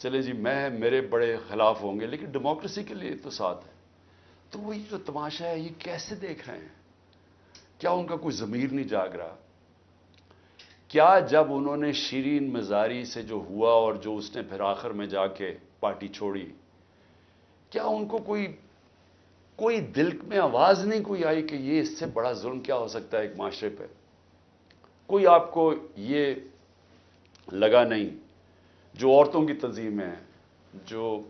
چلے جی میرے بڑے خلاف ہوں گے لیکن ڈیموکریسی کے لیے تو ساتھ ہے. تو وہی جو تماشا ہے یہ کیسے دیکھ رہے ہیں؟ کیا ان کا کوئی ضمیر نہیں جاگ رہا؟ کیا جب انہوں نے شیرین مزاری سے جو ہوا اور جو اس نے پھر آخر میں جا کے پارٹی چھوڑی، کیا ان کو کوئی دل میں آواز نہیں کوئی آئی کہ یہ اس سے بڑا ظلم کیا ہو سکتا ہے ایک معاشرے پہ؟ کوئی آپ کو یہ لگا نہیں جو عورتوں کی تنظیم ہے، جو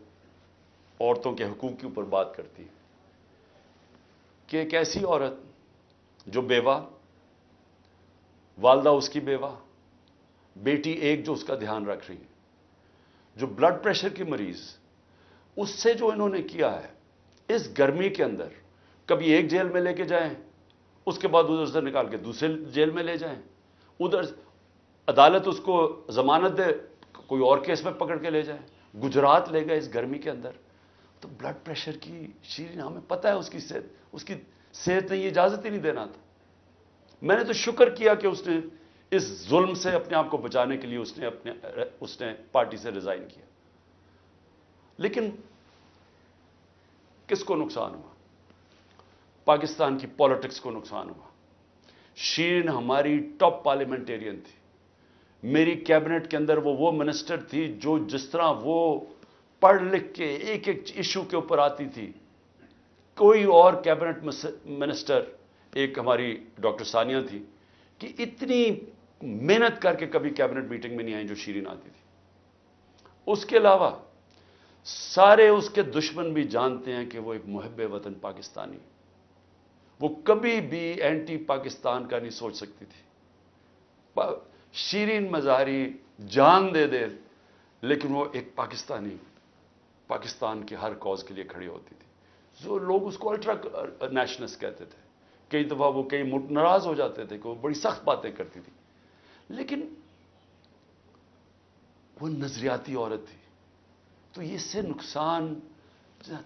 عورتوں کے حقوق کے اوپر بات کرتی ہے، کہ ایک ایسی عورت جو بیوہ، والدہ اس کی بیوہ، بیٹی ایک جو اس کا دھیان رکھ رہی ہے، جو بلڈ پریشر کی مریض، اس سے جو انہوں نے کیا ہے اس گرمی کے اندر، کبھی ایک جیل میں لے کے جائیں، اس کے بعد ادھر سے نکال کے دوسرے جیل میں لے جائیں، ادھر عدالت اس کو ضمانت دے، کوئی اور کیس میں پکڑ کے لے جائیں، گجرات لے گئے اس گرمی کے اندر. تو بلڈ پریشر کی شیرین، ہمیں پتہ ہے اس کی صحت نے یہ اجازت ہی نہیں دینا تھا. میں نے تو شکر کیا کہ اس نے اس ظلم سے اپنے آپ کو بچانے کے لیے اس نے پارٹی سے ریزائن کیا. لیکن کس کو نقصان ہوا؟ پاکستان کی پالیٹکس کو نقصان ہوا. شیرین ہماری ٹاپ پارلیمنٹیرین تھی. میری کیبنٹ کے اندر وہ منسٹر تھی جو جس طرح وہ پڑھ لکھ کے ایک ایک ایشو کے اوپر آتی تھی، کوئی اور کیبنٹ منسٹر، ایک ہماری ڈاکٹر ثانیہ تھی، کہ اتنی محنت کر کے کبھی کیبنٹ میٹنگ میں نہیں آئی جو شیرین آتی تھی. اس کے علاوہ سارے اس کے دشمن بھی جانتے ہیں کہ وہ ایک محب وطن پاکستانی، وہ کبھی بھی اینٹی پاکستان کا نہیں سوچ سکتی تھی. شیرین مظہری جان دے دے لیکن وہ ایک پاکستانی، پاکستان کے ہر کاز کے لیے کھڑی ہوتی تھی. جو لوگ اس کو الٹرا نیشنلسٹ کہتے تھے، کئی دفعہ وہ کئی ناراض ہو جاتے تھے کہ وہ بڑی سخت باتیں کرتی تھی، لیکن وہ نظریاتی عورت تھی. تو اس سے نقصان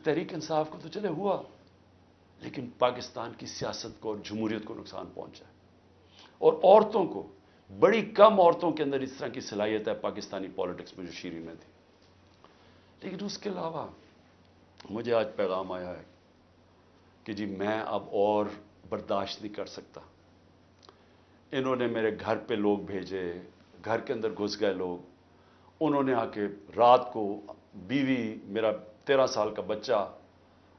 تحریک انصاف کو تو چلے ہوا، لیکن پاکستان کی سیاست کو اور جمہوریت کو نقصان پہنچا. اور عورتوں کو، بڑی کم عورتوں کے اندر اس طرح کی صلاحیت ہے پاکستانی پالیٹکس میں جو شیرین میں تھی. لیکن اس کے علاوہ مجھے آج پیغام آیا ہے کہ جی میں اب اور برداشت نہیں کر سکتا. انہوں نے میرے گھر پہ لوگ بھیجے، گھر کے اندر گھس گئے لوگ، انہوں نے آ کے رات کو بیوی، میرا 13 سال کا بچہ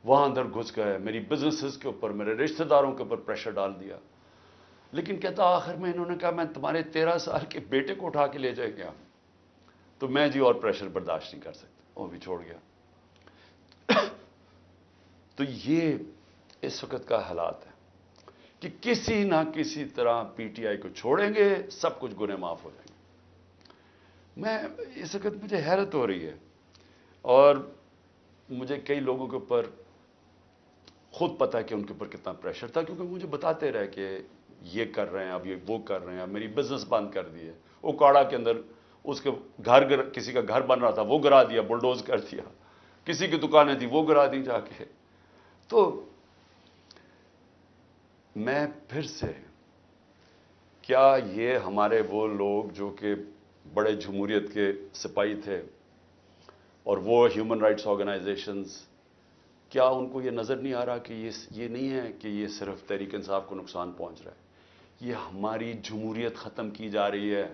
وہاں اندر گھس گئے، میری بزنسز کے اوپر، میرے رشتہ داروں کے اوپر پریشر ڈال دیا. لیکن کہتا آخر میں انہوں نے کہا میں تمہارے 13 سال کے بیٹے کو اٹھا کے لے جائے گیا. تو میں جی اور پریشر برداشت نہیں کر سکتا، وہ بھی چھوڑ گیا. تو یہ اس وقت کا حالات ہے کہ کسی نہ کسی طرح پی ٹی آئی کو چھوڑیں گے، سب کچھ گناہ معاف ہو جائیں گے. میں اس وقت مجھے حیرت ہو رہی ہے، اور مجھے کئی لوگوں کے اوپر خود پتا ہے کہ ان کے اوپر کتنا پریشر تھا، کیونکہ مجھے بتاتے رہے کہ یہ کر رہے ہیں، اب یہ وہ کر رہے ہیں، میری بزنس بند کر دی ہے. اوکاڑا کے اندر اس کے کسی کا گھر بن رہا تھا وہ گرا دیا، بلڈوز کر دیا. کسی کی دکانیں تھی وہ گرا دی جا کے. تو میں پھر سے، کیا یہ ہمارے وہ لوگ جو کہ بڑے جمہوریت کے سپاہی تھے اور وہ ہیومن رائٹس آرگنائزیشنز، کیا ان کو یہ نظر نہیں آ رہا کہ یہ نہیں ہے کہ یہ صرف تحریک انصاف کو نقصان پہنچ رہا ہے، یہ ہماری جمہوریت ختم کی جا رہی ہے.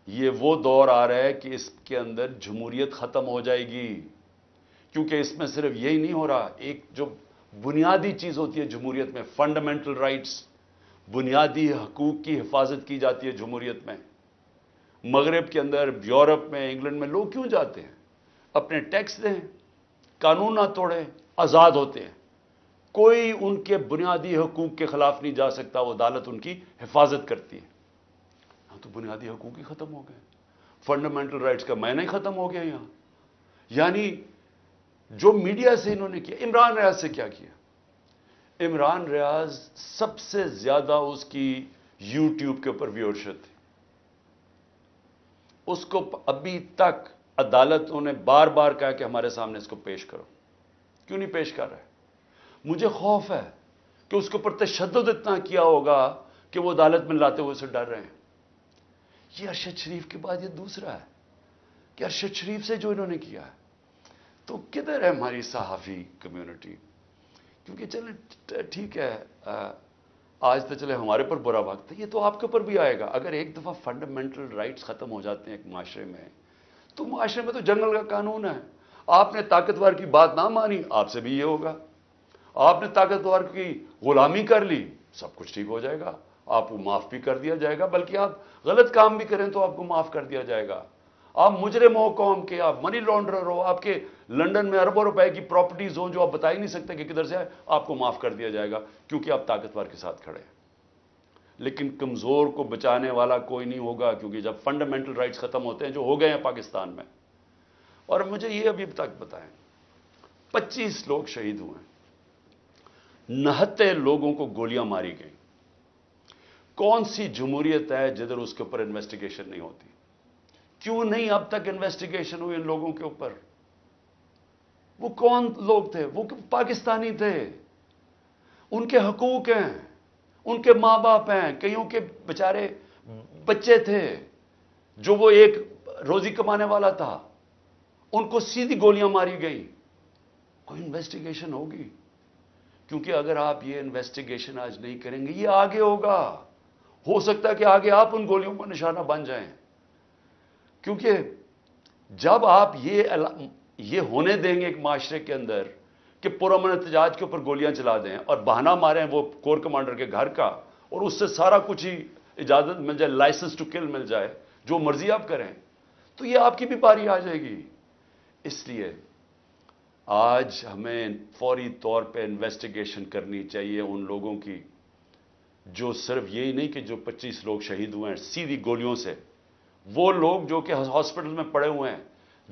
یہ وہ دور آ رہا ہے کہ اس کے اندر جمہوریت ختم ہو جائے گی. کیونکہ اس میں صرف یہی نہیں ہو رہا، ایک جو بنیادی چیز ہوتی ہے جمہوریت میں، فنڈامنٹل رائٹس، بنیادی حقوق کی حفاظت کی جاتی ہے جمہوریت میں. مغرب کے اندر، یورپ میں، انگلینڈ میں لوگ کیوں جاتے ہیں؟ اپنے ٹیکس دیں، قانون نہ توڑیں، آزاد ہوتے ہیں. کوئی ان کے بنیادی حقوق کے خلاف نہیں جا سکتا، وہ عدالت ان کی حفاظت کرتی ہے. یہاں تو بنیادی حقوق ہی ختم ہو گئے، فنڈامنٹل رائٹس کا معنی ہی ختم ہو گیا یہاں. یعنی جو میڈیا سے انہوں نے کیا، عمران ریاض سے کیا کیا؟ عمران ریاض سب سے زیادہ اس کی یوٹیوب کے اوپر ویورشپ تھی. اس کو ابھی تک عدالتوں نے بار بار کہا کہ ہمارے سامنے اس کو پیش کرو. کیوں نہیں پیش کر رہے؟ مجھے خوف ہے کہ اس کے اوپر تشدد اتنا کیا ہوگا کہ وہ عدالت میں لاتے ہوئے سے ڈر رہے ہیں. یہ ارشد شریف کے بعد یہ دوسرا ہے. کہ ارشد شریف سے جو انہوں نے کیا ہے، تو کدھر ہے ہماری صحافی کمیونٹی؟ کیونکہ چلیں ٹھیک ہے، آج تو چلے ہمارے پر برا وقت ہے، یہ تو آپ کے اوپر بھی آئے گا۔ اگر ایک دفعہ فنڈامنٹل رائٹس ختم ہو جاتے ہیں ایک معاشرے میں، تو معاشرے میں تو جنگل کا قانون ہے۔ آپ نے طاقتور کی بات نہ مانی، آپ سے بھی یہ ہوگا۔ آپ نے طاقتور کی غلامی کر لی، سب کچھ ٹھیک ہو جائے گا، آپ کو معاف بھی کر دیا جائے گا، بلکہ آپ غلط کام بھی کریں تو آپ کو معاف کر دیا جائے گا۔ آپ مجرم ہو قوم کے، آپ منی لانڈرر ہو، آپ کے لنڈن میں اربوں روپے کی پراپرٹیز ہوں جو آپ بتا ہی نہیں سکتے کہ کدھر سے آئے، آپ کو معاف کر دیا جائے گا کیونکہ آپ طاقتور کے ساتھ کھڑے ہیں۔ لیکن کمزور کو بچانے والا کوئی نہیں ہوگا، کیونکہ جب فنڈامنٹل رائٹس ختم ہوتے ہیں جو ہو گئے ہیں پاکستان میں۔ اور مجھے یہ ابھی تک بتائیں، 25 لوگ شہید ہوئے، 69 لوگوں کو گولیاں ماری گئیں۔ کون سی جمہوریت ہے جدھر اس کے اوپر انویسٹیگیشن نہیں ہوتی؟ کیوں نہیں اب تک انویسٹیگیشن ہوئی ان لوگوں کے اوپر؟ وہ کون لوگ تھے؟ وہ پاکستانی تھے، ان کے حقوق ہیں، ان کے ماں باپ ہیں، کئیوں کے بیچارے بچے تھے جو وہ ایک روزی کمانے والا تھا، ان کو سیدھی گولیاں ماری گئی۔ کوئی انویسٹیگیشن ہوگی؟ کیونکہ اگر آپ یہ انویسٹیگیشن آج نہیں کریں گے، یہ آگے ہوگا، ہو سکتا ہے کہ آگے آپ ان گولیوں کا نشانہ بن جائیں۔ کیونکہ جب آپ یہ ہونے دیں گے ایک معاشرے کے اندر کہ پرامن احتجاج کے اوپر گولیاں چلا دیں اور بہانہ ماریں وہ کور کمانڈر کے گھر کا، اور اس سے سارا کچھ ہی اجازت مل جائے، لائسنس ٹو کل مل جائے، جو مرضی آپ کریں، تو یہ آپ کی بھی باری آ جائے گی۔ اس لیے آج ہمیں فوری طور پہ انویسٹیگیشن کرنی چاہیے ان لوگوں کی، جو صرف یہی نہیں کہ جو 25 لوگ شہید ہوئے ہیں سیدھی گولیوں سے، وہ لوگ جو کہ ہاسپٹل میں پڑے ہوئے ہیں۔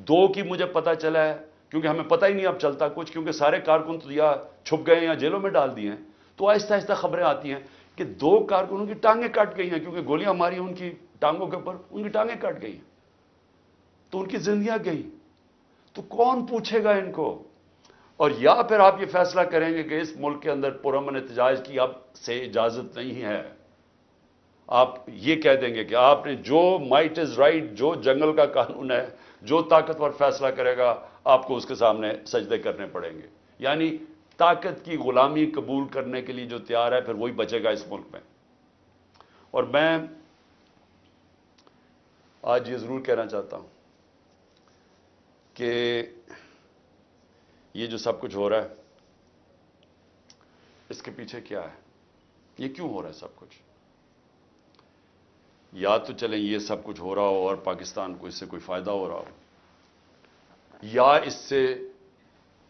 2 کی مجھے پتا چلا ہے، کیونکہ ہمیں پتہ ہی نہیں اب چلتا کچھ، کیونکہ سارے کارکن تو یا چھپ گئے ہیں یا جیلوں میں ڈال دیے ہیں، تو آہستہ آہستہ خبریں آتی ہیں کہ 2 کارکنوں کی ٹانگیں کٹ گئی ہیں، کیونکہ گولیاں ماری ان کی ٹانگوں کے اوپر، ان کی ٹانگیں کٹ گئی ہیں، تو ان کی زندگیاں گئی۔ تو کون پوچھے گا ان کو؟ اور یا پھر آپ یہ فیصلہ کریں گے کہ اس ملک کے اندر پرامن احتجاج کی اب سے اجازت نہیں ہے، آپ یہ کہہ دیں گے کہ آپ نے جو مائٹ از رائٹ، جو جنگل کا قانون ہے، جو طاقتور فیصلہ کرے گا آپ کو اس کے سامنے سجدے کرنے پڑیں گے۔ یعنی طاقت کی غلامی قبول کرنے کے لیے جو تیار ہے، پھر وہی بچے گا اس ملک میں۔ اور میں آج یہ ضرور کہنا چاہتا ہوں کہ یہ جو سب کچھ ہو رہا ہے، اس کے پیچھے کیا ہے؟ یہ کیوں ہو رہا ہے سب کچھ؟ یا تو چلیں یہ سب کچھ ہو رہا ہو اور پاکستان کو اس سے کوئی فائدہ ہو رہا ہو، یا اس سے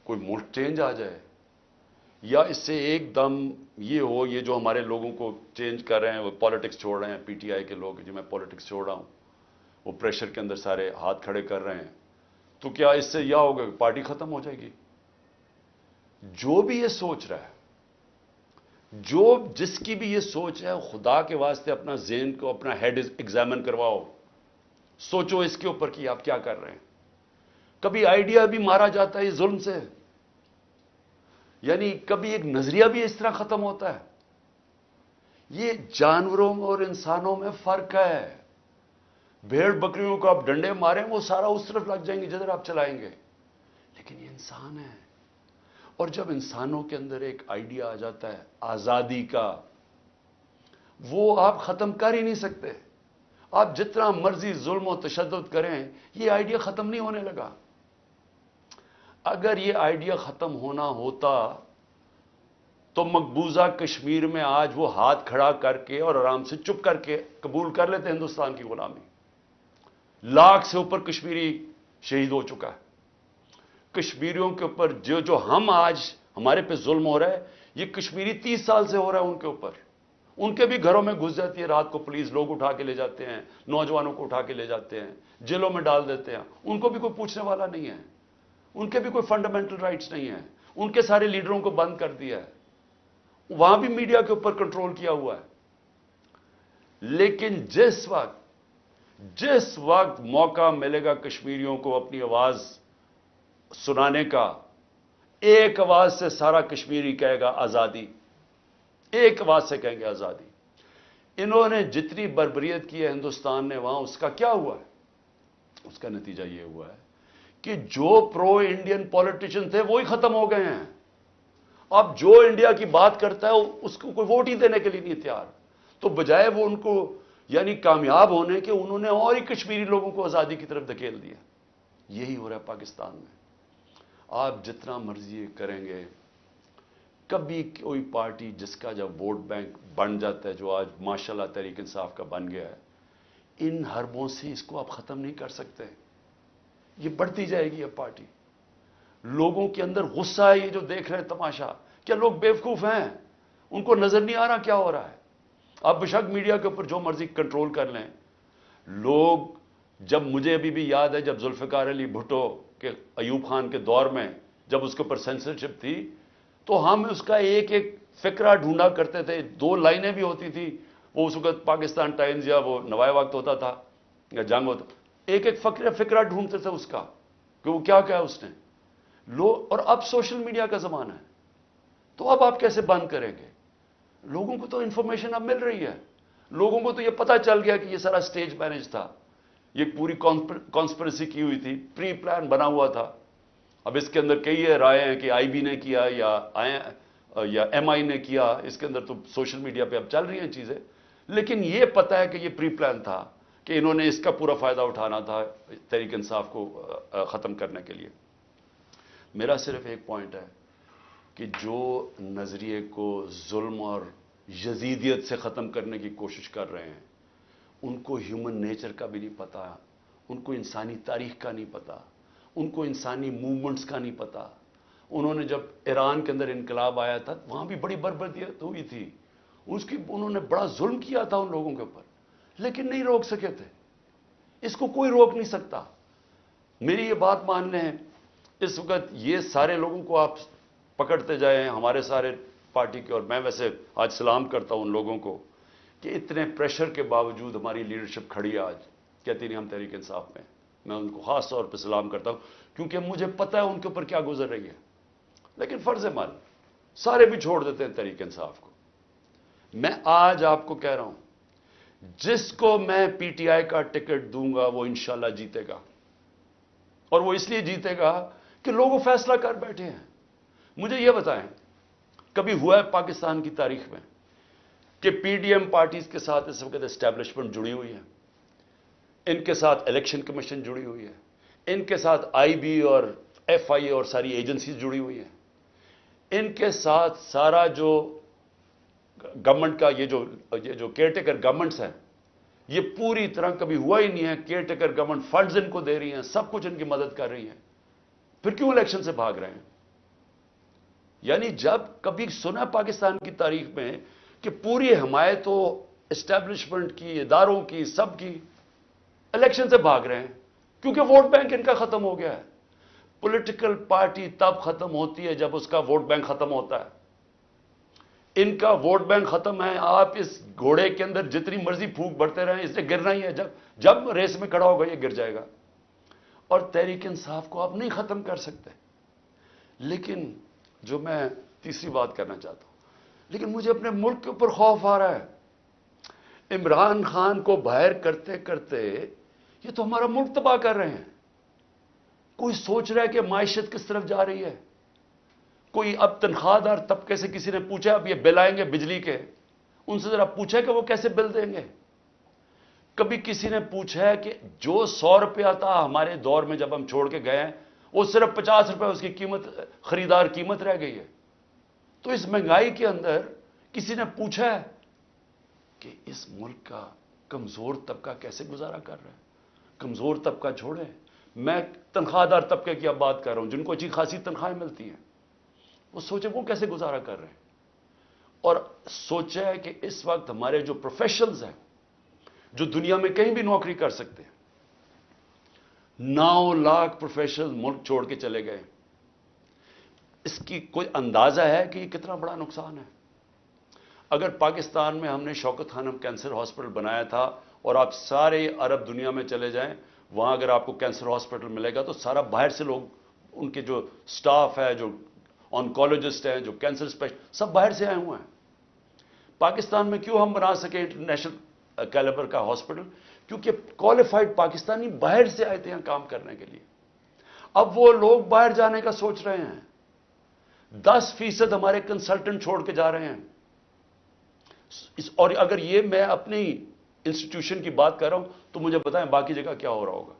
کوئی ملک چینج آ جائے، یا اس سے ایک دم یہ ہو، یہ جو ہمارے لوگوں کو چینج کر رہے ہیں، وہ پالیٹکس چھوڑ رہے ہیں، پی ٹی آئی کے لوگ، جو میں پالیٹکس چھوڑ رہا ہوں، وہ پریشر کے اندر سارے ہاتھ کھڑے کر رہے ہیں، تو کیا اس سے یہ ہوگا کہ پارٹی ختم ہو جائے گی؟ جو بھی یہ سوچ رہا ہے، جس کی بھی یہ سوچ ہے، خدا کے واسطے اپنا ذہن کو، اپنا ہیڈ ایگزامن کرواؤ، سوچو اس کے اوپر کہ آپ کیا کر رہے ہیں۔ کبھی آئیڈیا بھی مارا جاتا ہے اس ظلم سے، یعنی کبھی ایک نظریہ بھی اس طرح ختم ہوتا ہے۔ یہ جانوروں اور انسانوں میں فرق ہے۔ بھیڑ بکریوں کو آپ ڈنڈے ماریں، وہ سارا اس طرف لگ جائیں گے جدھر آپ چلائیں گے، لیکن یہ انسان ہے۔ اور جب انسانوں کے اندر ایک آئیڈیا آ جاتا ہے آزادی کا، وہ آپ ختم کر ہی نہیں سکتے۔ آپ جتنا مرضی ظلم و تشدد کریں، یہ آئیڈیا ختم نہیں ہونے لگا۔ اگر یہ آئیڈیا ختم ہونا ہوتا تو مقبوضہ کشمیر میں آج وہ ہاتھ کھڑا کر کے اور آرام سے چپ کر کے قبول کر لیتے ہندوستان کی غلامی۔ 1,00,000 سے اوپر کشمیری شہید ہو چکا ہے۔ کشمیریوں کے اوپر جو ہم آج ہمارے پہ ظلم ہو رہا ہے، یہ کشمیری 30 سال سے ہو رہا ہے ان کے اوپر۔ ان کے بھی گھروں میں گھس جاتی ہے رات کو پولیس، لوگ اٹھا کے لے جاتے ہیں، نوجوانوں کو اٹھا کے لے جاتے ہیں، جیلوں میں ڈال دیتے ہیں، ان کو بھی کوئی پوچھنے والا نہیں ہے، ان کے بھی کوئی فنڈامنٹل رائٹس نہیں ہیں، ان کے سارے لیڈروں کو بند کر دیا ہے، وہاں بھی میڈیا کے اوپر کنٹرول کیا ہوا ہے۔ لیکن جس وقت موقع ملے گا کشمیریوں کو اپنی آواز سنانے کا، ایک آواز سے سارا کشمیری کہے گا آزادی، ایک آواز سے کہیں گے آزادی۔ انہوں نے جتنی بربریت کی ہے ہندوستان نے وہاں، اس کا کیا ہوا ہے؟ اس کا نتیجہ یہ ہوا ہے کہ جو پرو انڈین پولیٹیشین تھے وہی ختم ہو گئے ہیں. اب جو انڈیا کی بات کرتا ہے اس کو کوئی ووٹ ہی دینے کے لیے نہیں تیار. تو بجائے وہ ان کو یعنی کامیاب ہونے کے انہوں نے اور ہی کشمیری لوگوں کو آزادی کی طرف دھکیل دیا. یہی ہو رہا ہے پاکستان میں. آپ جتنا مرضی کریں گے, کبھی کوئی پارٹی جس کا جب ووٹ بینک بن جاتا ہے, جو آج ماشاءاللہ تحریک انصاف کا بن گیا ہے, ان حربوں سے اس کو آپ ختم نہیں کر سکتے. یہ بڑھتی جائے گی یہ پارٹی. لوگوں کے اندر غصہ ہے, یہ جو دیکھ رہے ہیں تماشا. کیا لوگ بیوقوف ہیں؟ ان کو نظر نہیں آ رہا کیا ہو رہا ہے؟ آپ بشک میڈیا کے اوپر جو مرضی کنٹرول کر لیں. لوگ, جب مجھے ابھی بھی یاد ہے جب ذوالفقار علی بھٹو کے ایوب خان کے دور میں جب اس کے اوپر سینسرشپ تھی, تو ہم اس کا ایک ایک فقرہ ڈھونڈا کرتے تھے. 2 لائنیں بھی ہوتی تھی, وہ اس وقت پاکستان ٹائمز یا وہ نوائے وقت ہوتا تھا یا جنگ ہوتا, ایک ایک فقرہ ڈھونڈتے تھے اس کا کہ وہ کیا کہا اس نے. اور اب سوشل میڈیا کا زمانہ ہے, تو اب آپ کیسے بند کریں گے؟ لوگوں کو تو انفارمیشن اب مل رہی ہے. لوگوں کو تو یہ پتا چل گیا کہ یہ سارا سٹیج مینج تھا, یہ پوری کانسپریسی کی ہوئی تھی, پری پلان بنا ہوا تھا. اب اس کے اندر کئی رائے ہیں کہ آئی بی نے کیا یا ایم آئی نے کیا. اس کے اندر تو سوشل میڈیا پہ اب چل رہی ہیں چیزیں, لیکن یہ پتا ہے کہ یہ پری پلان تھا کہ انہوں نے اس کا پورا فائدہ اٹھانا تھا تحریک انصاف کو ختم کرنے کے لیے. میرا صرف ایک پوائنٹ ہے کہ جو نظریے کو ظلم اور یزیدیت سے ختم کرنے کی کوشش کر رہے ہیں, ان کو ہیومن نیچر کا بھی نہیں پتا, ان کو انسانی تاریخ کا نہیں پتا, ان کو انسانی موومنٹس کا نہیں پتا. انہوں نے جب ایران کے اندر انقلاب آیا تھا, وہاں بھی بڑی بربریت ہوئی تھی, انہوں نے بڑا ظلم کیا تھا ان لوگوں کے اوپر, لیکن نہیں روک سکے تھے. اس کو کوئی روک نہیں سکتا. میری یہ بات مان لیں, اس وقت یہ سارے لوگوں کو آپ پکڑتے جائیں, ہمارے سارے پارٹی کے, اور میں ویسے آج سلام کرتا ہوں ان لوگوں کو کہ اتنے پریشر کے باوجود ہماری لیڈرشپ کھڑی ہے آج, کہتی نہیں ہم تحریک انصاف میں. میں ان کو خاص طور پہ سلام کرتا ہوں, کیونکہ مجھے پتہ ہے ان کے اوپر کیا گزر رہی ہے. لیکن فرض مال سارے بھی چھوڑ دیتے ہیں تحریک انصاف کو. میں آج آپ کو کہہ رہا ہوں, جس کو میں پی ٹی آئی کا ٹکٹ دوں گا وہ انشاءاللہ جیتے گا, اور وہ اس لیے جیتے گا کہ لوگ وہ فیصلہ کر بیٹھے ہیں. مجھے یہ بتائیں, کبھی ہوا ہے پاکستان کی تاریخ میں کہ پی ڈی ایم پارٹیز کے ساتھ اس وقت اسٹیبلشمنٹ جڑی ہوئی ہے, ان کے ساتھ الیکشن کمیشن جڑی ہوئی ہے, ان کے ساتھ آئی بی اور ایف آئی اور ساری ایجنسیز جڑی ہوئی ہیں, ان کے ساتھ سارا جو گورنمنٹ کا یہ جو کیئر ٹیکر گورنمنٹس ہیں, یہ پوری طرح کبھی ہوا ہی نہیں ہے. Care taker government funds in کو دے رہی ہیں, سب کچھ ان کی مدد کر رہی ہیں, پھر کیوں الیکشن سے بھاگ رہے ہیں؟ یعنی جب کبھی سنا پاکستان کی تاریخ میں کہ پوری حمایت ہو اسٹیبلشمنٹ کی, اداروں کی, سب کی, الیکشن سے بھاگ رہے ہیں کیونکہ ووٹ بینک ان کا ختم ہو گیا ہے. پولیٹیکل پارٹی تب ختم ہوتی ہے جب اس کا ووٹ بینک ختم ہوتا ہے. ان کا ووٹ بینک ختم ہے, آپ اس گھوڑے کے اندر جتنی مرضی پھونک بھرتے رہیں, اس نے گرنا ہی ہے. جب ریس میں کھڑا ہوگا یہ گر جائے گا. اور تحریک انصاف کو آپ نہیں ختم کر سکتے. لیکن جو میں تیسری بات کرنا چاہتا ہوں, لیکن مجھے اپنے ملک کے اوپر خوف آ رہا ہے. عمران خان کو باہر کرتے کرتے یہ تو ہمارا ملک تباہ کر رہے ہیں. کوئی سوچ رہا ہے کہ معیشت کس طرف جا رہی ہے؟ کوئی اب تنخواہ دار طبقے سے کسی نے پوچھا اب یہ بل آئیں گے بجلی کے, ان سے ذرا پوچھا کہ وہ کیسے بل دیں گے؟ کبھی کسی نے پوچھا ہے کہ جو 100 روپیہ تھا ہمارے دور میں جب ہم چھوڑ کے گئے ہیں, وہ صرف 50 روپے اس کی قیمت, خریدار قیمت رہ گئی ہے. تو اس مہنگائی کے اندر کسی نے پوچھا ہے کہ اس ملک کا کمزور طبقہ کیسے گزارا کر رہا ہے؟ کمزور طبقہ چھوڑیں, میں تنخواہ دار طبقے کی اب بات کر رہا ہوں, جن کو اچھی خاصی تنخواہیں ملتی ہیں, وہ سوچیں وہ کیسے گزارا کر رہے ہیں. اور سوچیں کہ اس وقت ہمارے جو پروفیشنلز ہیں, جو دنیا میں کہیں بھی نوکری کر سکتے ہیں, 9 لاکھ پروفیشنل ملک چھوڑ کے چلے گئے. اس کی کوئی اندازہ ہے کہ یہ کتنا بڑا نقصان ہے؟ اگر پاکستان میں ہم نے شوکت خانم کینسر ہاسپٹل بنایا تھا, اور آپ سارے عرب دنیا میں چلے جائیں, وہاں اگر آپ کو کینسر ہاسپٹل ملے گا تو سارا باہر سے لوگ, ان کے جو سٹاف ہے, جو آنکولوجسٹ ہیں, جو کینسر اسپیشلسٹ, سب باہر سے آئے ہوئے ہیں. پاکستان میں کیوں ہم بنا سکے انٹرنیشنل کیلیبر کا ہاسپٹل؟ کیونکہ کوالیفائڈ پاکستانی باہر سے آئے تھے یہاں کام کرنے کے لیے. اب وہ لوگ باہر جانے کا سوچ رہے ہیں. 10% ہمارے کنسلٹنٹ چھوڑ کے جا رہے ہیں. اور اگر یہ میں اپنی انسٹیٹیوشن کی بات کر رہا ہوں تو مجھے بتائیں باقی جگہ کیا ہو رہا ہوگا.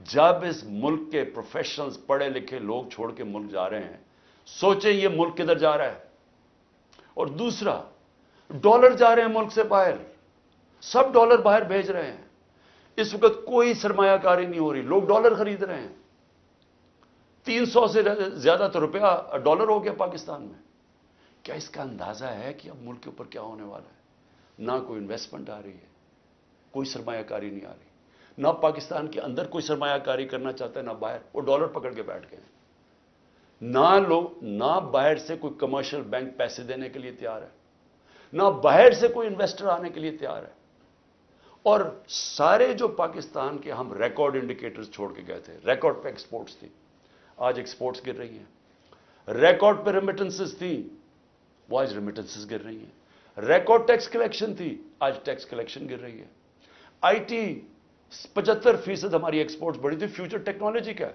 جب اس ملک کے پروفیشنلز پڑھے لکھے لوگ چھوڑ کے ملک جا رہے ہیں, سوچیں یہ ملک کدھر جا رہا ہے. اور دوسرا, ڈالر جا رہے ہیں ملک سے باہر, سب ڈالر باہر بھیج رہے ہیں. اس وقت کوئی سرمایہ کاری نہیں ہو رہی, لوگ ڈالر خرید رہے ہیں. 300 سے زیادہ تو روپیہ ڈالر ہو گیا پاکستان میں. کیا اس کا اندازہ ہے کہ اب ملک کے اوپر کیا ہونے والا ہے؟ نہ کوئی انویسٹمنٹ آ رہی ہے, کوئی سرمایہ کاری نہیں آ رہی. نہ پاکستان کے اندر کوئی سرمایہ کاری کرنا چاہتا ہے, نہ باہر. وہ ڈالر پکڑ کے بیٹھ گئے ہیں. نہ باہر سے کوئی کمرشل بینک پیسے دینے کے لیے تیار ہے, نہ باہر سے کوئی انویسٹر آنے کے لیے تیار ہے. اور سارے جو پاکستان کے ہم ریکارڈ انڈیکیٹرز چھوڑ کے گئے تھے, ریکارڈ پہ ایکسپورٹس تھی, آج ایکسپورٹس گر رہی ہیں. ریکارڈ پہ ریمیٹنسز تھی, وہ آج ریمیٹنسز گر رہی ہیں. ریکارڈ ٹیکس کلیکشن تھی, آج ٹیکس کلیکشن گر رہی ہے. آئی ٹی 75% ہماری ایکسپورٹس بڑھی تھی, فیوچر ٹیکنالوجی کا,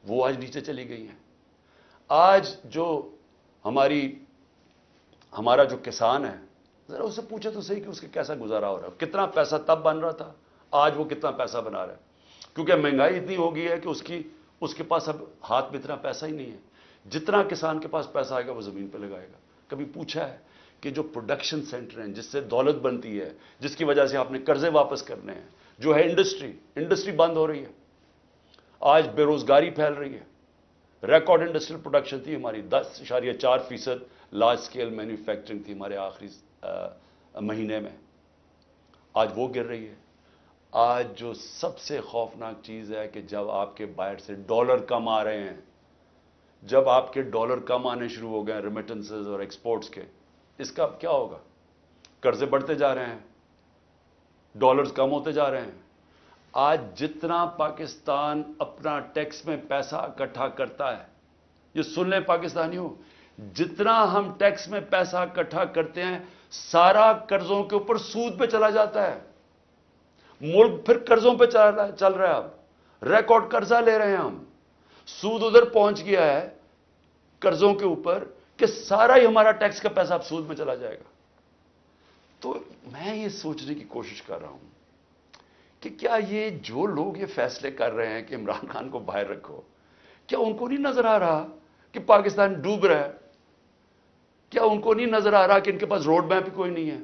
وہ آج نیچے چلی گئی ہیں. آج جو ہمارا جو کسان ہے, ذرا اسے پوچھے تو صحیح کہ اس کے کیسا گزارا ہو رہا ہے. کتنا پیسہ تب بن رہا تھا, آج وہ کتنا پیسہ بنا رہا ہے. کیونکہ مہنگائی اتنی ہو گئی ہے کہ اس کے پاس اب ہاتھ میں اتنا پیسہ ہی نہیں ہے. جتنا کسان کے پاس پیسہ آئے گا وہ زمین پہ لگائے گا. کبھی پوچھا ہے کہ جو پروڈکشن سینٹر ہیں جس سے دولت بنتی ہے, جس کی وجہ سے آپ نے قرضے واپس کرنے ہیں, جو ہے انڈسٹری بند ہو رہی ہے. آج بے روزگاری پھیل رہی ہے. ریکارڈ انڈسٹریل پروڈکشن تھی ہماری, 10.4% لارج سکیل مینوفیکچرنگ تھی ہمارے آخری مہینے میں, آج وہ گر رہی ہے. آج جو سب سے خوفناک چیز ہے کہ جب آپ کے باہر سے ڈالر کم آ رہے ہیں, جب آپ کے ڈالر کم آنے شروع ہو گئے ریمیٹنسز اور ایکسپورٹس کے, اس کا کیا ہوگا؟ قرضے بڑھتے جا رہے ہیں, ڈالرز کم ہوتے جا رہے ہیں. آج جتنا پاکستان اپنا ٹیکس میں پیسہ اکٹھا کرتا ہے, یہ سن لیں پاکستانیوں, جتنا ہم ٹیکس میں پیسہ اکٹھا کرتے ہیں سارا قرضوں کے اوپر سود پہ چلا جاتا ہے. ملک پھر قرضوں پہ چل رہا ہے. اب ریکارڈ قرضہ لے رہے ہیں ہم, سود ادھر پہنچ گیا ہے قرضوں کے اوپر کہ سارا ہی ہمارا ٹیکس کا پیسہ اب سود میں چلا جائے گا. تو میں یہ سوچنے کی کوشش کر رہا ہوں کہ کیا یہ جو لوگ یہ فیصلے کر رہے ہیں کہ عمران خان کو باہر رکھو, کیا ان کو نہیں نظر آ رہا کہ پاکستان ڈوب رہا ہے؟ کیا ان کو نہیں نظر آ رہا کہ ان کے پاس روڈ میپ ہی کوئی نہیں ہے؟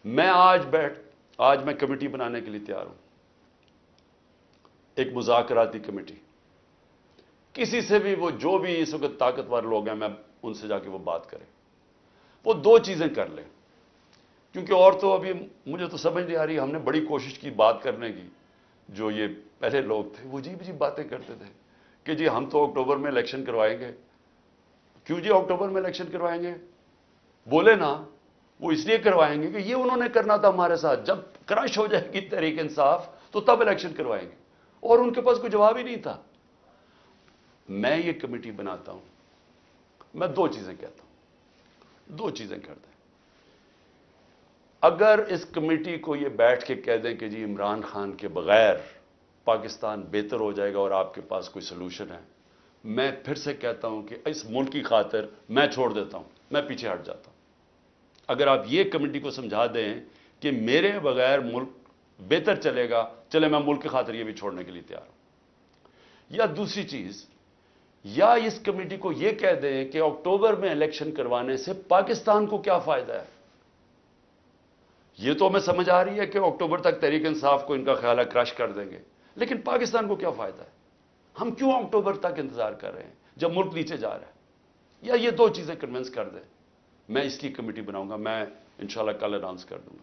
میں آج میں کمیٹی بنانے کے لیے تیار ہوں, ایک مذاکراتی کمیٹی. کسی سے بھی, وہ جو بھی اس وقت طاقتور لوگ ہیں, میں ان سے جا کے وہ بات کریں. وہ 2 چیزیں کر لیں, کیونکہ اور تو ابھی مجھے تو سمجھ نہیں آ رہی. ہم نے بڑی کوشش کی بات کرنے کی, جو یہ پہلے لوگ تھے وہ عجیب باتیں کرتے تھے کہ جی ہم تو اکتوبر میں الیکشن کروائیں گے. کیوں جی اکتوبر میں الیکشن کروائیں گے؟ بولے نا, وہ اس لیے کروائیں گے کہ یہ انہوں نے کرنا تھا ہمارے ساتھ, جب کرش ہو جائے گی تحریک انصاف تو تب الیکشن کروائیں گے. اور ان کے پاس کوئی جواب ہی نہیں تھا. میں یہ کمیٹی بناتا ہوں, میں 2 چیزیں کہتا ہوں, 2 چیزیں کر دیں. اگر اس کمیٹی کو یہ بیٹھ کے کہہ دیں کہ جی عمران خان کے بغیر پاکستان بہتر ہو جائے گا اور آپ کے پاس کوئی سلوشن ہے, میں پھر سے کہتا ہوں کہ اس ملک کی خاطر میں چھوڑ دیتا ہوں, میں پیچھے ہٹ جاتا ہوں. اگر آپ یہ کمیٹی کو سمجھا دیں کہ میرے بغیر ملک بہتر چلے گا, چلے میں ملک کی خاطر یہ بھی چھوڑنے کے لیے تیار ہوں. یا دوسری چیز, یا اس کمیٹی کو یہ کہہ دیں کہ اکتوبر میں الیکشن کروانے سے پاکستان کو کیا فائدہ ہے. یہ تو ہمیں سمجھ آ رہی ہے کہ اکتوبر تک تحریک انصاف کو ان کا خیال ہے کرش کر دیں گے, لیکن پاکستان کو کیا فائدہ ہے؟ ہم کیوں اکتوبر تک انتظار کر رہے ہیں جب ملک نیچے جا رہا ہے؟ یا یہ 2 چیزیں کنونس کر دیں. میں اس کی کمیٹی بناؤں گا, میں انشاءاللہ کل اناؤنس کر دوں گا.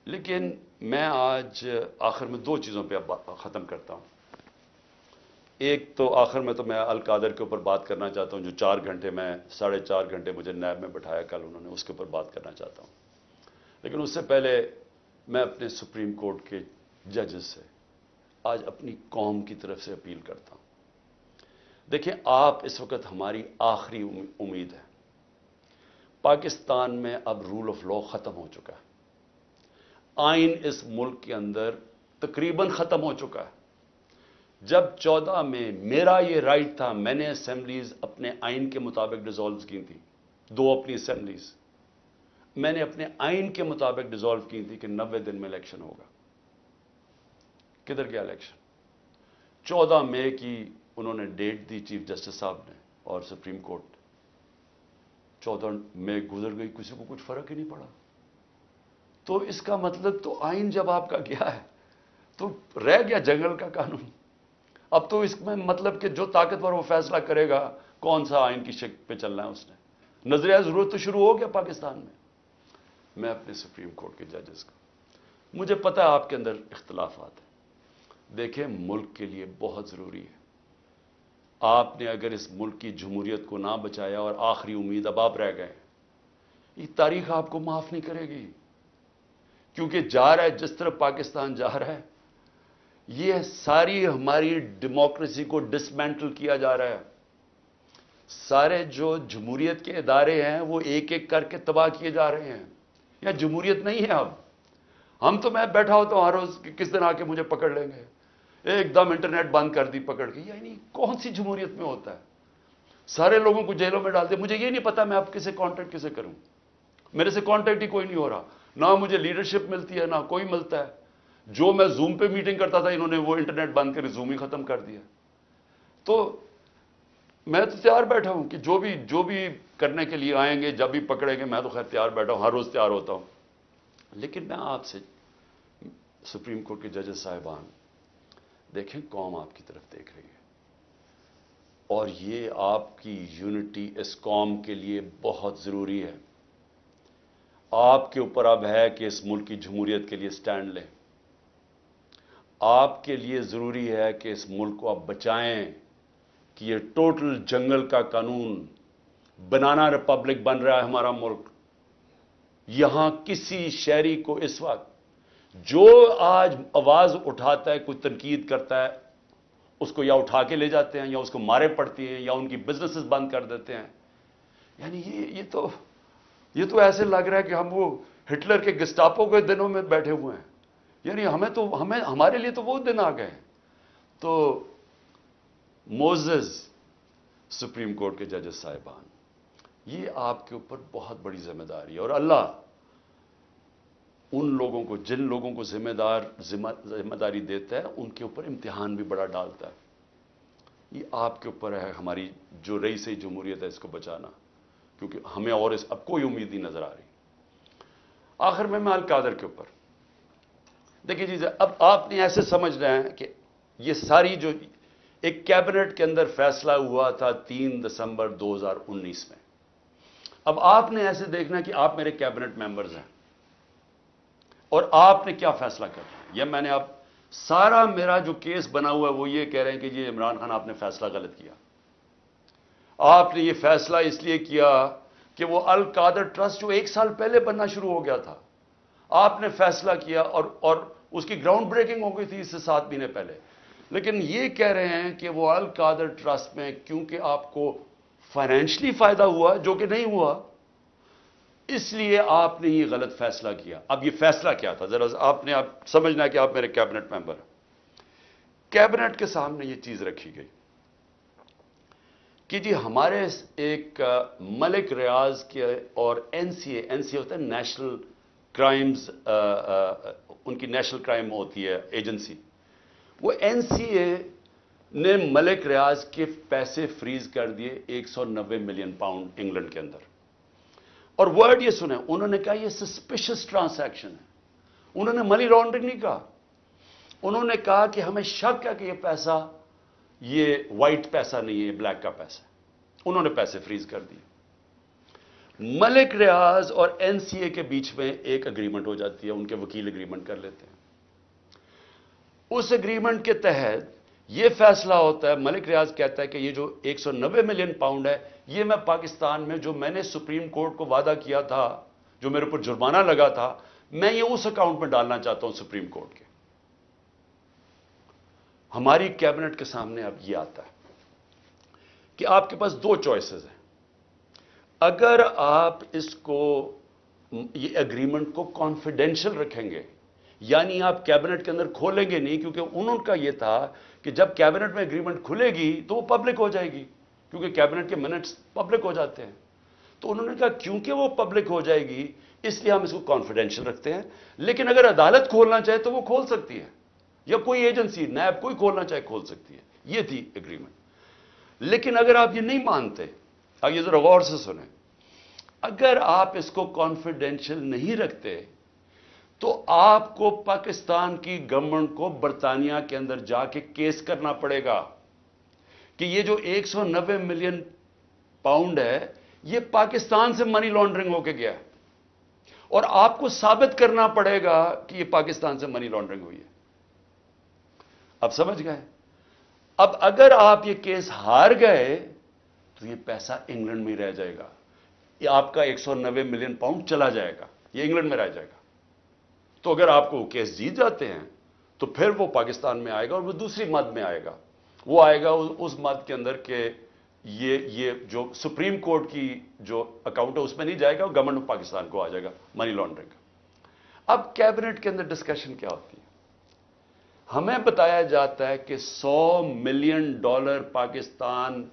لیکن میں آج آخر میں 2 چیزوں پہ ختم کرتا ہوں. ایک تو آخر میں تو میں القادر کے اوپر بات کرنا چاہتا ہوں, جو 4 گھنٹے میں 4.5 گھنٹے مجھے نیب میں بٹھایا کل انہوں نے, اس کے اوپر بات کرنا چاہتا ہوں. لیکن اس سے پہلے میں اپنے سپریم کورٹ کے ججز سے آج اپنی قوم کی طرف سے اپیل کرتا ہوں. دیکھیں, آپ اس وقت ہماری آخری امید ہے. پاکستان میں اب رول آف لا ختم ہو چکا ہے. آئین اس ملک کے اندر تقریباً ختم ہو چکا ہے. جب 14 میں میرا یہ رائٹ تھا، میں نے اسمبلیز اپنے آئین کے مطابق ڈیزالو کی تھی، 2 اپنی اسمبلیز میں نے اپنے آئین کے مطابق ڈیزالو کی تھی کہ 90 دن میں الیکشن ہوگا. کدھر گیا الیکشن؟ 14 مئی کی انہوں نے ڈیٹ دی چیف جسٹس صاحب نے اور سپریم کورٹ. 14 مئی گزر گئی، کسی کو کچھ فرق ہی نہیں پڑا. تو اس کا مطلب تو آئین جب آپ کا گیا ہے تو رہ گیا جنگل کا قانون. اب تو اس میں مطلب کہ جو طاقتور وہ فیصلہ کرے گا کون سا آئین کی شکل پہ چلنا ہے اس نے. نظریہ ضرورت تو شروع ہو گیا پاکستان میں. میں اپنے سپریم کورٹ کے ججز کو، مجھے پتہ ہے آپ کے اندر اختلافات ہیں، دیکھیں ملک کے لیے بہت ضروری ہے. آپ نے اگر اس ملک کی جمہوریت کو نہ بچایا اور آخری امید اب آپ رہ گئے، یہ تاریخ آپ کو معاف نہیں کرے گی. کیونکہ جا رہا ہے جس طرح پاکستان جا رہا ہے، یہ ساری ہماری ڈیموکریسی کو ڈسمینٹل کیا جا رہا ہے. سارے جو جمہوریت کے ادارے ہیں وہ ایک ایک کر کے تباہ کیے جا رہے ہیں. یا جمہوریت نہیں ہے اب. ہم تو میں بیٹھا ہوتا ہوں ہر روز کہ کس دن آ کے مجھے پکڑ لیں گے. ایک دم انٹرنیٹ بند کر دی پکڑ کے. یعنی کون سی جمہوریت میں ہوتا ہے؟ سارے لوگوں کو جیلوں میں ڈال دے. مجھے یہ نہیں پتا میں اب کسے کانٹیکٹ کسے کروں. میرے سے کانٹیکٹ ہی کوئی نہیں ہو رہا. نہ مجھے لیڈرشپ ملتی ہے نہ کوئی ملتا ہے. جو میں زوم پہ میٹنگ کرتا تھا انہوں نے وہ انٹرنیٹ بند کر زوم ہی ختم کر دیا. تو میں تو تیار بیٹھا ہوں کہ جو بھی کرنے کے لیے آئیں گے، جب بھی پکڑیں گے، میں تو خیر تیار بیٹھا ہوں، ہر روز تیار ہوتا ہوں. لیکن میں آپ سے سپریم کورٹ کے ججز صاحبان، دیکھیں قوم آپ کی طرف دیکھ رہی ہے اور یہ آپ کی یونٹی اس قوم کے لیے بہت ضروری ہے. آپ کے اوپر اب ہے کہ اس ملک کی جمہوریت کے لیے سٹینڈ لیں. آپ کے لیے ضروری ہے کہ اس ملک کو آپ بچائیں کہ یہ ٹوٹل جنگل کا قانون، بنانا ریپبلک بن رہا ہے ہمارا ملک. یہاں کسی شہری کو اس وقت جو آج آواز اٹھاتا ہے، کوئی تنقید کرتا ہے، اس کو یا اٹھا کے لے جاتے ہیں یا اس کو مارے پڑتی ہیں یا ان کی بزنسز بند کر دیتے ہیں. یعنی یہ تو ایسے لگ رہا ہے کہ ہم وہ ہٹلر کے گسٹاپو کے دنوں میں بیٹھے ہوئے ہیں. یعنی ہمارے لیے تو وہ دن آ گئے. تو موزز سپریم کورٹ کے ججز صاحبان، یہ آپ کے اوپر بہت بڑی ذمہ داری ہے. اور اللہ ان لوگوں کو، جن لوگوں کو ذمہ داری دیتا ہے، ان کے اوپر امتحان بھی بڑا ڈالتا ہے. یہ آپ کے اوپر ہے ہماری جو رئیس جمہوریت ہے اس کو بچانا، کیونکہ ہمیں اور اب کوئی امید نہیں نظر آ رہی. آخر میں القادر کے اوپر دیکھیے جی، اب آپ نے ایسے سمجھنا ہے کہ یہ ساری جو ایک کیبنٹ کے اندر فیصلہ ہوا تھا 3 دسمبر 2019 میں، اب آپ نے ایسے دیکھنا کہ آپ میرے کیبنٹ ممبرز ہیں اور آپ نے کیا فیصلہ کرنا ہے. یہ میں نے اب سارا میرا جو کیس بنا ہوا ہے وہ یہ کہہ رہے ہیں کہ یہ عمران خان آپ نے فیصلہ غلط کیا. آپ نے یہ فیصلہ اس لیے کیا کہ وہ القادر ٹرسٹ جو 1 سال پہلے بننا شروع ہو گیا تھا، آپ نے فیصلہ کیا اور اس کی گراؤنڈ بریکنگ ہو گئی تھی اس سے 7 مہینے پہلے. لیکن یہ کہہ رہے ہیں کہ وہ القادر ٹرسٹ میں کیونکہ آپ کو فائنینشلی فائدہ ہوا جو کہ نہیں ہوا، اس لیے آپ نے یہ غلط فیصلہ کیا. اب یہ فیصلہ کیا تھا ذرا آپ نے سمجھنا کہ آپ میرے کیبنٹ ممبر ہیں. کیبنٹ کے سامنے یہ چیز رکھی گئی کہ جی ہمارے ایک ملک ریاض کے اور این سی اے ہوتا ہے نیشنل کرائمز، ان کی نیشنل کرائم ہوتی ہے ایجنسی. وہ این سی اے نے ملک ریاض کے پیسے فریز کر دیے 190 ملین پاؤنڈ انگلینڈ کے اندر. اور ورڈ یہ سنیں، انہوں نے کہا یہ سسپیشس ٹرانزیکشن ہے. انہوں نے منی لانڈرنگ نہیں کہا. انہوں نے کہا کہ ہمیں شک ہے کہ یہ پیسہ یہ وائٹ پیسہ نہیں ہے، بلیک کا پیسہ. انہوں نے پیسے فریز کر دیے. ملک ریاض اور این سی اے کے بیچ میں ایک اگریمنٹ ہو جاتی ہے، ان کے وکیل اگریمنٹ کر لیتے ہیں. اس اگریمنٹ کے تحت یہ فیصلہ ہوتا ہے، ملک ریاض کہتا ہے کہ یہ جو 190 ملین پاؤنڈ ہے یہ میں پاکستان میں جو میں نے سپریم کورٹ کو وعدہ کیا تھا، جو میرے اوپر جرمانہ لگا تھا، میں یہ اس اکاؤنٹ میں ڈالنا چاہتا ہوں سپریم کورٹ کے. ہماری کیبنٹ کے سامنے اب یہ آتا ہے کہ آپ کے پاس 2 چوائسز ہیں. اگر آپ اس کو، یہ اگریمنٹ کو کانفیڈینشل رکھیں گے یعنی آپ کیبنٹ کے اندر کھولیں گے نہیں، کیونکہ انہوں کا یہ تھا کہ جب کیبنٹ میں اگریمنٹ کھلے گی تو وہ پبلک ہو جائے گی، کیونکہ کیبنٹ کے منٹس پبلک ہو جاتے ہیں۔ تو انہوں نے کہا کیونکہ وہ پبلک ہو جائے گی اس لیے ہم اس کو کانفیڈینشیل رکھتے ہیں، لیکن اگر عدالت کھولنا چاہے تو وہ کھول سکتی ہے، یا کوئی ایجنسی نیب کوئی کھولنا چاہے کھول سکتی ہے۔ یہ تھی اگریمنٹ۔ لیکن اگر آپ یہ نہیں مانتے، اب یہ ذرا غور سے سنیں، اگر آپ اس کو کانفیڈینشیل نہیں رکھتے تو آپ کو پاکستان کی گورنمنٹ کو برطانیہ کے اندر جا کے کیس کرنا پڑے گا کہ یہ جو 190 ملین پاؤنڈ ہے یہ پاکستان سے منی لانڈرنگ ہو کے گیا ہے، اور آپ کو ثابت کرنا پڑے گا کہ یہ پاکستان سے منی لانڈرنگ ہوئی ہے۔ اب سمجھ گئے؟ اب اگر آپ یہ کیس ہار گئے تو یہ پیسہ انگلینڈ میں رہ جائے گا، یہ آپ کا 190 ملین پاؤنڈ چلا جائے گا، یہ انگلینڈ میں رہ جائے گا۔ تو اگر آپ کو وہ کیس جیت جاتے ہیں تو پھر وہ پاکستان میں آئے گا، اور وہ دوسری مد میں آئے گا، وہ آئے گا اس مد کے اندر کہ یہ جو سپریم کورٹ کی جو اکاؤنٹ ہے اس میں نہیں جائے گا، گورنمنٹ آف پاکستان کو آ جائے گا منی لانڈرنگ کا۔ اب کیبنٹ کے اندر ڈسکشن کیا ہوتی ہے؟ ہمیں بتایا جاتا ہے کہ $100 ملین پاکستان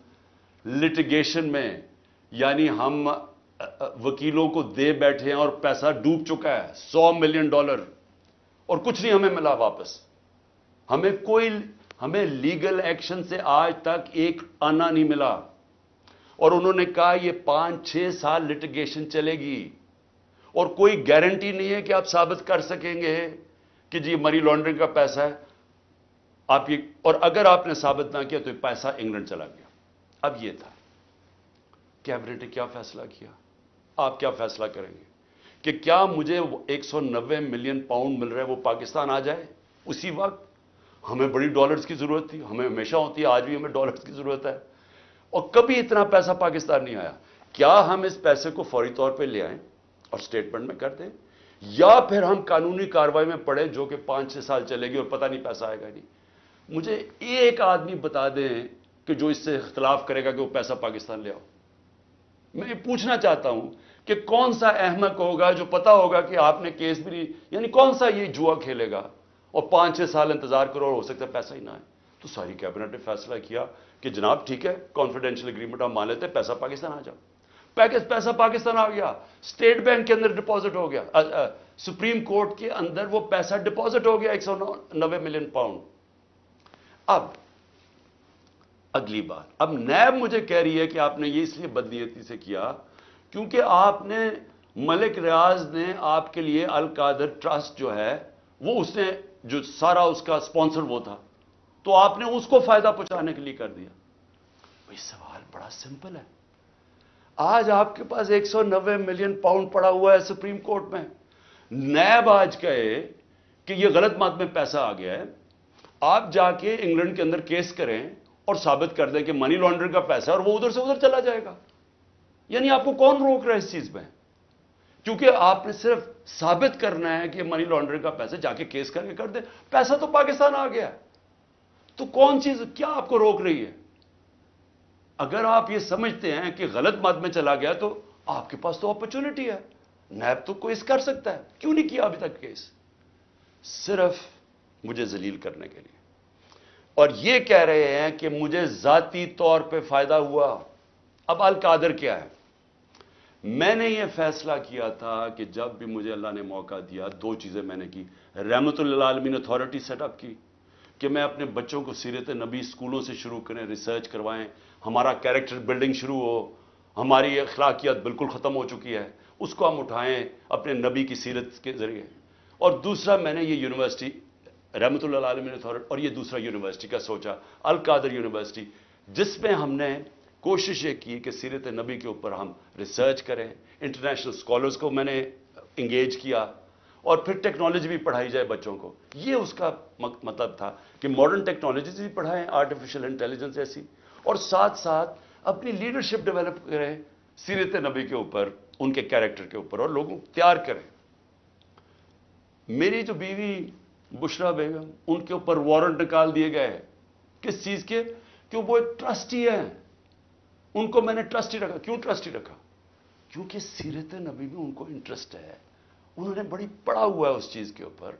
لٹیگیشن میں، یعنی ہم وکیلوں کو دے بیٹھے ہیں اور پیسہ ڈوب چکا ہے $100 ملین، اور کچھ نہیں ہمیں ملا واپس۔ ہمیں لیگل ایکشن سے آج تک ایک آنا نہیں ملا، اور انہوں نے کہا یہ 5-6 سال لٹیگیشن چلے گی، اور کوئی گارنٹی نہیں ہے کہ آپ ثابت کر سکیں گے کہ جی منی لانڈرنگ کا پیسہ ہے آپ یہ، اور اگر آپ نے ثابت نہ کیا تو یہ پیسہ انگلینڈ چلا گیا۔ اب یہ تھا کیبنٹ نے کیا فیصلہ کیا، آپ کیا فیصلہ کریں گے کہ کیا مجھے 190 ملین پاؤنڈ مل رہا ہے وہ پاکستان آ جائے اسی وقت؟ ہمیں بڑی ڈالرز کی ضرورت تھی، ہمیں ہمیشہ ہوتی ہے، آج بھی ہمیں ڈالرز کی ضرورت ہے، اور کبھی اتنا پیسہ پاکستان نہیں آیا۔ کیا ہم اس پیسے کو فوری طور پہ لے آئیں اور سٹیٹمنٹ میں کر دیں، یا پھر ہم قانونی کارروائی میں پڑیں جو کہ 5-6 سال چلے گی اور پتہ نہیں پیسہ آئے گا نہیں؟ مجھے ایک آدمی بتا دیں کہ جو اس سے اختلاف کرے گا کہ وہ پیسہ پاکستان لے آؤ۔ میں یہ پوچھنا چاہتا ہوں کہ کون سا احمق ہوگا جو پتا ہوگا کہ آپ نے کیس بھی نہیں، یعنی کون سا یہ جوا کھیلے گا اور 5-6 سال انتظار کرو اور ہو سکتا ہے پیسہ ہی نہ آئے؟ تو ساری کیبنٹ نے فیصلہ کیا کہ جناب ٹھیک ہے، کانفیڈینشیل اگریمنٹ ہم مان لیتے ہیں، پیسہ پاکستان آ جاؤ۔ پیسہ پاکستان آ گیا، اسٹیٹ بینک کے اندر ڈپازٹ ہو گیا، سپریم کورٹ کے اندر وہ پیسہ ڈپازٹ ہو گیا 190 ملین پاؤنڈ۔ اب اگلی بات، اب نیب مجھے کہہ رہی ہے کہ آپ نے یہ اس لیے بدنیتی سے کیا کیونکہ آپ نے، ملک ریاض نے آپ کے لیے القادر ٹرسٹ جو ہے وہ اس نے جو سارا اس کا سپانسر وہ تھا، تو آپ نے اس کو فائدہ پہنچانے کے لیے کر دیا۔ بھئی سوال بڑا سمپل ہے، آج آپ کے پاس 190 ملین پاؤنڈ پڑا ہوا ہے سپریم کورٹ میں، نیب آج کہے کہ یہ غلط مات میں پیسہ آ گیا ہے، آپ جا کے انگلینڈ کے اندر کیس کریں اور ثابت کر دیں کہ منی لانڈرنگ کا پیسہ ہے اور وہ ادھر سے ادھر چلا جائے گا۔ یعنی آپ کو کون روک رہا ہے اس چیز میں؟ کیونکہ آپ نے صرف ثابت کرنا ہے کہ منی لانڈرنگ کا پیسہ، جا کے کیس کر کے کر دیں، پیسہ تو پاکستان آ گیا، تو کون چیز کیا آپ کو روک رہی ہے؟ اگر آپ یہ سمجھتے ہیں کہ غلط مد میں چلا گیا تو آپ کے پاس تو اپرچونٹی ہے، نیب تو کیس کر سکتا ہے، کیوں نہیں کیا ابھی تک کیس؟ صرف مجھے ذلیل کرنے کے لیے، اور یہ کہہ رہے ہیں کہ مجھے ذاتی طور پہ فائدہ ہوا۔ اب القادر کیا ہے؟ میں نے یہ فیصلہ کیا تھا کہ جب بھی مجھے اللہ نے موقع دیا، 2 چیزیں میں نے کی۔ رحمت للعالمین اتھارٹی سیٹ اپ کی کہ میں اپنے بچوں کو سیرت نبی سکولوں سے شروع کریں، ریسرچ کروائیں، ہمارا کیریکٹر بلڈنگ شروع ہو، ہماری اخلاقیات بالکل ختم ہو چکی ہے، اس کو ہم اٹھائیں اپنے نبی کی سیرت کے ذریعے۔ اور دوسرا میں نے یہ یونیورسٹی رحمت للعالمین اتھارٹی، اور یہ دوسرا یونیورسٹی کا سوچا، القادر یونیورسٹی، جس میں ہم نے کوشش یہ کی کہ سیرت نبی کے اوپر ہم ریسرچ کریں، انٹرنیشنل اسکالرز کو میں نے انگیج کیا، اور پھر ٹیکنالوجی بھی پڑھائی جائے بچوں کو۔ یہ اس کا مطلب تھا کہ ماڈرن ٹیکنالوجیز بھی پڑھائیں، آرٹیفیشل انٹیلیجنس ایسی، اور ساتھ ساتھ اپنی لیڈرشپ ڈیولپ کریں سیرت نبی کے اوپر، ان کے کیریکٹر کے اوپر، اور لوگوں کو تیار کریں۔ میری جو بیوی بشرا بیگم، ان کے اوپر وارنٹ نکال دیے گئے، کس چیز کے؟ کہ وہ ایک ٹرسٹی ہیں، ان کو میں نے ٹرسٹی رکھا۔ کیوں ٹرسٹی رکھا؟ کیونکہ سیرت نبی میں ان کو انٹرسٹ ہے، انہوں نے بڑی پڑھا ہوا ہے اس چیز کے اوپر،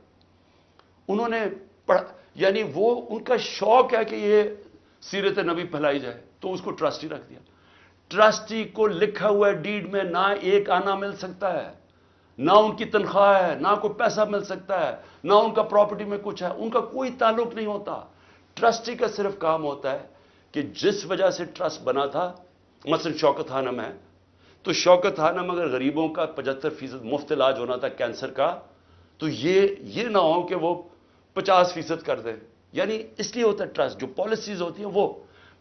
انہوں نے پڑھا، یعنی وہ ان کا شوق ہے کہ یہ سیرت نبی پھیلائی جائے، تو اس کو ٹرسٹی رکھ دیا۔ ٹرسٹی کو لکھا ہوا ہے ڈیڈ میں نہ ایک آنا مل سکتا ہے، نہ ان کی تنخواہ ہے، نہ کوئی پیسہ مل سکتا ہے، نہ ان کا پراپرٹی میں کچھ ہے، ان کا کوئی تعلق نہیں ہوتا۔ ٹرسٹی کا صرف کام ہوتا ہے کہ جس وجہ سے ٹرسٹ بنا تھا، مثلا شوکت خانم ہے، تو شوکت خانم اگر غریبوں کا 75% مفت علاج ہونا تھا کینسر کا، تو یہ نہ ہو کہ وہ 50% کر دے، یعنی اس لیے ہوتا ہے ٹرسٹ، جو پالیسیز ہوتی ہیں وہ،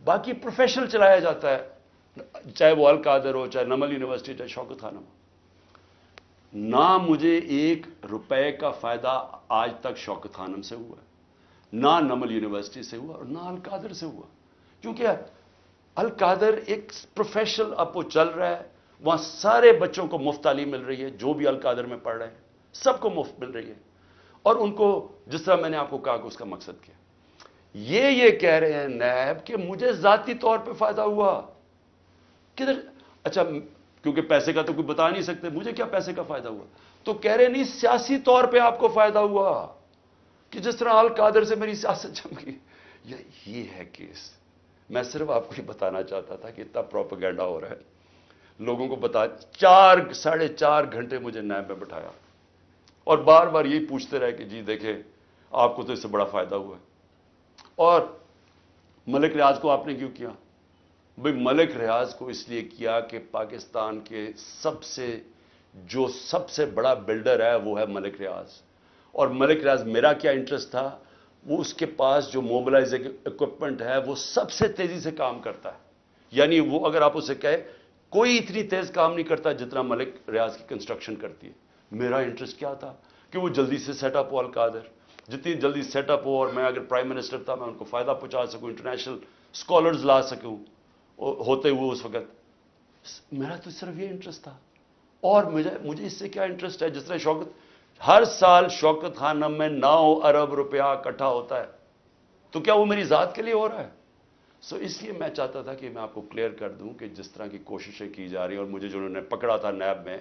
باقی پروفیشنل چلایا جاتا ہے، چاہے وہ القادر ہو، چاہے نمل یونیورسٹی، چاہے شوکت خانم ہو۔ نہ مجھے 1 روپے کا فائدہ آج تک شوکت خانم سے ہوا ہے، نہ نمل یونیورسٹی سے ہوا، اور نہ القادر سے ہوا، کیونکہ القادر ایک پروفیشنل اب وہ چل رہا ہے، وہاں سارے بچوں کو مفت تعلیم مل رہی ہے، جو بھی القادر میں پڑھ رہے ہیں سب کو مفت مل رہی ہے، اور ان کو جس طرح میں نے آپ کو کہا کہ اس کا مقصد کیا، یہ کہہ رہے ہیں نیب کہ مجھے ذاتی طور پہ فائدہ ہوا، کدھر؟ اچھا، کیونکہ پیسے کا تو کوئی بتا نہیں سکتے، مجھے کیا پیسے کا فائدہ ہوا؟ تو کہہ رہے نہیں سیاسی طور پہ آپ کو فائدہ ہوا، کہ جس طرح القادر سے میری سیاست جم گئی۔ یہ ہے کیس۔ میں صرف آپ کو یہ بتانا چاہتا تھا کہ اتنا پروپیگنڈا ہو رہا ہے، لوگوں کو بتا، 4.5 گھنٹے مجھے نیب میں بٹھایا، اور بار بار یہی پوچھتے رہے کہ جی دیکھیں آپ کو تو اس سے بڑا فائدہ ہوا ہے، اور ملک ریاض کو آپ نے کیوں کیا؟ بھئی ملک ریاض کو اس لیے کیا کہ پاکستان کے سب سے بڑا بلڈر ہے وہ ہے ملک ریاض، اور ملک ریاض میرا کیا انٹرسٹ تھا، وہ اس کے پاس جو موبلائزنگ اکوپمنٹ ہے وہ سب سے تیزی سے کام کرتا ہے، یعنی وہ اگر آپ اسے کہے کوئی اتنی تیز کام نہیں کرتا جتنا ملک ریاض کی کنسٹرکشن کرتی ہے۔ میرا انٹرسٹ کیا تھا کہ وہ جلدی سے سیٹ اپ ہو القادر، جتنی جلدی سیٹ اپ ہو، اور میں اگر پرائم منسٹر تھا میں ان کو فائدہ پہنچا سکوں، انٹرنیشنل اسکالرز لا سکوں ہوتے ہوئے اس وقت، میرا تو صرف یہ انٹرسٹ تھا۔ اور مجھے اس سے کیا انٹرسٹ ہے؟ جس طرح ہر سال شوکت خانم میں 9 ارب روپیہ اکٹھا ہوتا ہے، تو کیا وہ میری ذات کے لیے ہو رہا ہے؟ اس لیے میں چاہتا تھا کہ میں آپ کو کلیئر کر دوں کہ جس طرح کی کوششیں کی جا رہی ہیں، اور مجھے جو انہوں نے پکڑا تھا نیب میں،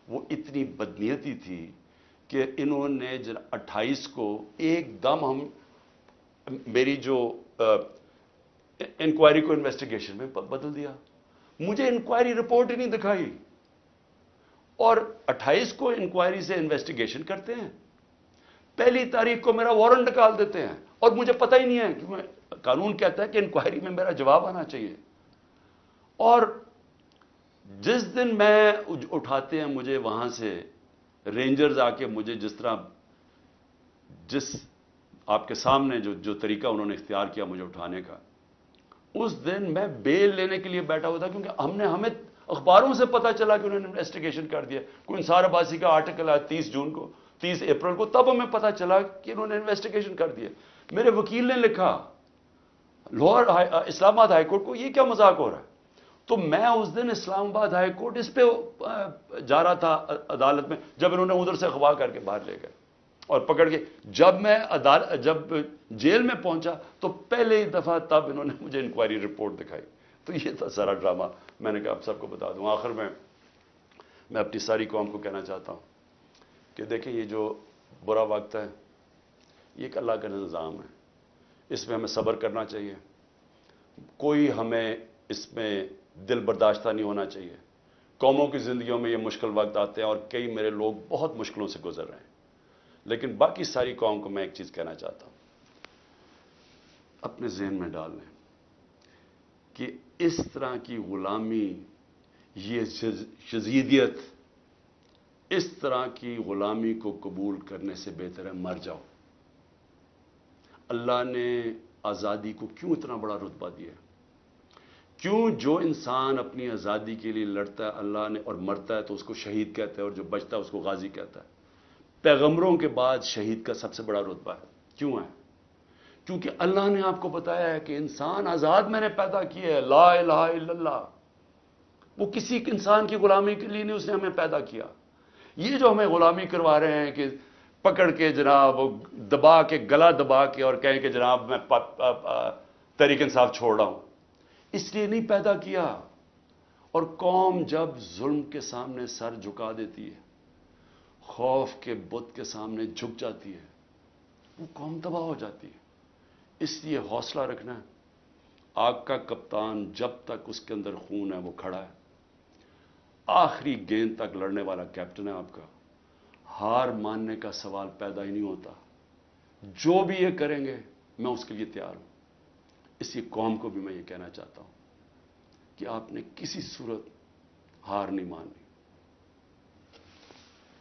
وہ اتنی بدنیتی تھی کہ انہوں نے 28 کو ایک دم میری جو انکوائری کو انویسٹیگیشن میں بدل دیا، مجھے انکوائری رپورٹ ہی نہیں دکھائی، اور 28 کو انکوائری سے انویسٹیگیشن کرتے ہیں، 1 تاریخ کو میرا وارنٹ نکال دیتے ہیں، اور مجھے پتہ ہی نہیں ہے کہ قانون کہتا ہے کہ انکوائری میں میرا جواب آنا چاہیے، اور جس دن میں اٹھاتے ہیں مجھے وہاں سے رینجرز آ کے، مجھے جس آپ کے سامنے جو طریقہ انہوں نے اختیار کیا مجھے اٹھانے کا، اس دن میں بیل لینے کے لیے بیٹھا ہوا تھا، کیونکہ ہمیں اخباروں سے پتا چلا کہ انہوں نے انویسٹیگیشن کر دیا، کوئی انصار عباسی کا آرٹیکل آیا 30 اپریل کو، تب ہمیں پتا چلا کہ انہوں نے انویسٹیگیشن کر دیا۔ میرے وکیل نے لکھا اسلام آباد ہائی کورٹ کو، یہ کیا مذاق ہو رہا ہے؟ تو میں اس دن اسلام آباد ہائی کورٹ اس پہ جا رہا تھا عدالت میں، جب انہوں نے ادھر سے اغوا کر کے باہر لے گئے اور پکڑ کے، جب جیل میں پہنچا تو پہلے ہی دفعہ تب انہوں نے مجھے انکوائری رپورٹ دکھائی۔ تو یہ تھا سارا ڈرامہ، میں نے کہا آپ سب کو بتا دوں۔ آخر میں اپنی ساری قوم کو کہنا چاہتا ہوں کہ دیکھیں یہ جو برا وقت ہے یہ ایک اللہ کا نظام ہے، اس میں ہمیں صبر کرنا چاہیے، کوئی ہمیں اس میں دل برداشتہ نہیں ہونا چاہیے۔ قوموں کی زندگیوں میں یہ مشکل وقت آتے ہیں، اور کئی میرے لوگ بہت مشکلوں سے گزر رہے ہیں، لیکن باقی ساری قوم کو میں ایک چیز کہنا چاہتا ہوں، اپنے ذہن میں ڈال لیں کہ اس طرح کی غلامی، یہ شذیدیت، اس طرح کی غلامی کو قبول کرنے سے بہتر ہے مر جاؤ۔ اللہ نے آزادی کو کیوں اتنا بڑا رتبہ دیا؟ کیوں جو انسان اپنی آزادی کے لیے لڑتا ہے اللہ نے اور مرتا ہے تو اس کو شہید کہتا ہے، اور جو بچتا ہے اس کو غازی کہتا ہے؟ پیغمبروں کے بعد شہید کا سب سے بڑا رتبہ ہے، کیوں ہے؟ کیونکہ اللہ نے آپ کو بتایا ہے کہ انسان آزاد میں نے پیدا کیا ہے، لا الہ الا اللہ، وہ کسی انسان کی غلامی کے لیے نہیں اس نے ہمیں پیدا کیا۔ یہ جو ہمیں غلامی کروا رہے ہیں کہ پکڑ کے جناب دبا کے، گلا دبا کے، اور کہیں کہ جناب میں تحریک انصاف چھوڑ رہا ہوں، اس لیے نہیں پیدا کیا۔ اور قوم جب ظلم کے سامنے سر جھکا دیتی ہے، خوف کے بت کے سامنے جھک جاتی ہے، وہ قوم تباہ ہو جاتی ہے. اس لیے حوصلہ رکھنا ہے. آپ کا کپتان جب تک اس کے اندر خون ہے وہ کھڑا ہے. آخری گیند تک لڑنے والا کیپٹن ہے آپ کا. ہار ماننے کا سوال پیدا ہی نہیں ہوتا. جو بھی یہ کریں گے میں اس کے لیے تیار ہوں. اسی قوم کو بھی میں یہ کہنا چاہتا ہوں کہ آپ نے کسی صورت ہار نہیں ماننی.